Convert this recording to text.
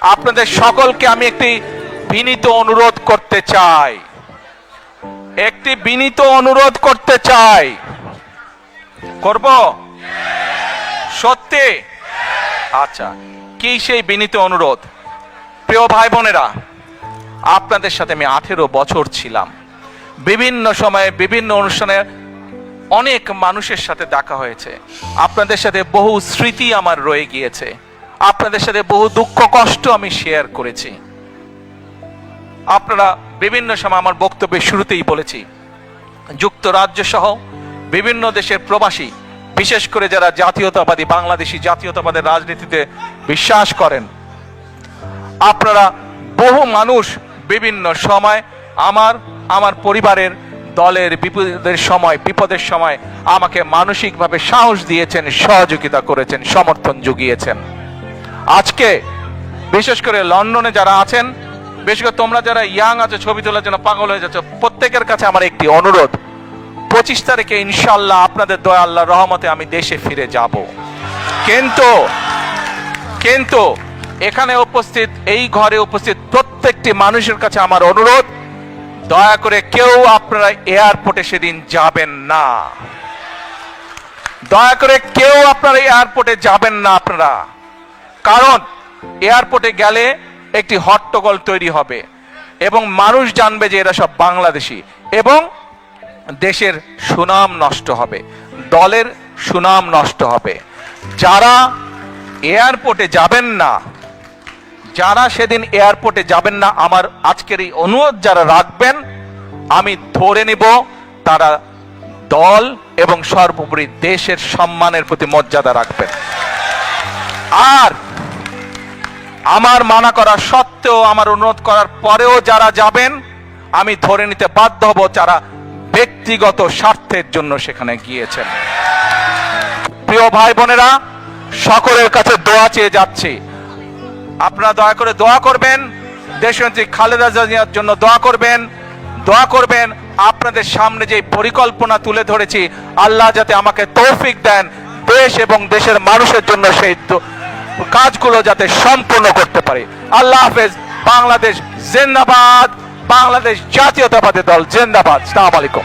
আপনাদের সকলকে আমি একটি বিনীত অনুরোধ করতে চাই, করব সত্যি? আচ্ছা, কি সেই বিনীত অনুরোধ? প্রিয় ভাই বোনেরা, আপনাদের সাথে আমি 18 বছর ছিলাম। বিভিন্ন সময়ে বিভিন্ন অনুষ্ঠানে অনেক মানুষের সাথে দেখা হয়েছে। আপনাদের সাথে বহু স্মৃতি আমার রয়ে গিয়েছে। আপনাদের সাথে বহু দুঃখ কষ্ট আমি শেয়ার করেছি। আপনারা বিভিন্ন সময়, আমার বক্তব্যের শুরুতেই বলেছি, যুক্তরাজ্য সহ বিভিন্ন দেশের প্রবাসী, বিশেষ করে যারা জাতীয়তাবাদী, বাংলাদেশি জাতীয়তাবাদের রাজনীতিতে বিশ্বাস করেন, আপনারা বহু মানুষ বিভিন্ন সময় আমার পরিবারের দলের বিপদের সময় আমাকে মানসিকভাবে সাহস দিয়েছেন, সহযোগিতা করেছেন, সমর্থন জুগিয়েছেন। আজকে বিশেষ করে লন্ডনে যারা আছেন, বিশেষ করে তোমরা যারা ইয়াং আছো, ছবি তোলার জন্য পাগল হয়ে যাচ্ছ, প্রত্যেকের কাছে আমার একটি অনুরোধ, 25 তারিখে ইনশাআল্লাহ আপনাদের দয়া আল্লাহর রহমতে আমি দেশে ফিরে যাব। কিন্তু এখানে উপস্থিত, এই ঘরে উপস্থিত প্রত্যেকটি মানুষের কাছে আমার অনুরোধ, দয়া করে কেউ আপনারা এয়ারপোর্টে সেদিন যাবেন না। দয়া করে কেউ আপনারা এয়ারপোর্টে যাবেন না আপনারা। কারণ এয়ারপোর্টে গেলে একটি হট্টগোল তৈরি হবে এবং মানুষ জানবে যে এরা সব বাংলাদেশি, এবং দেশের সুনাম নষ্ট হবে, দলের সুনাম নষ্ট হবে। যারা এয়ারপোর্টে যাবেন না, যারা সেদিন এয়ারপোর্টে যাবেন না, আমার আজকের এই অনুরোধ যারা রাখবেন, আমি ধরে নিব তারা দল এবং সর্বোপরি দেশের সম্মানের প্রতি মর্যাদা রাখবেন। আর আমার মানা করা সত্ত্বেও, আমার অনুরোধ করার পরেও যারা যাবেন, আমি ধরে নিতে বাধ্য হব যারা ব্যক্তিগত স্বার্থের জন্য সেখানে গিয়েছেন। প্রিয় ভাই বোনেরা, সকলের কাছে দোয়া চেয়ে যাচ্ছি, আপনারা দয়া করে দোয়া করবেন, দেশনেত্রী খালেদা জিয়ার জন্য দোয়া করবেন। আপনাদের সামনে যে পরিকল্পনা তুলে ধরেছি, আল্লাহ যাতে আমাকে তৌফিক দেন দেশ এবং দেশের মানুষের জন্য সেই কাজগুলো যাতে সম্পূর্ণ করতে পারে। আল্লাহ হাফেজ। বাংলাদেশ জিন্দাবাদ, বাংলাদেশ জাতীয়তাবাদী দল জিন্দাবাদ। আসসালামু আলাইকুম।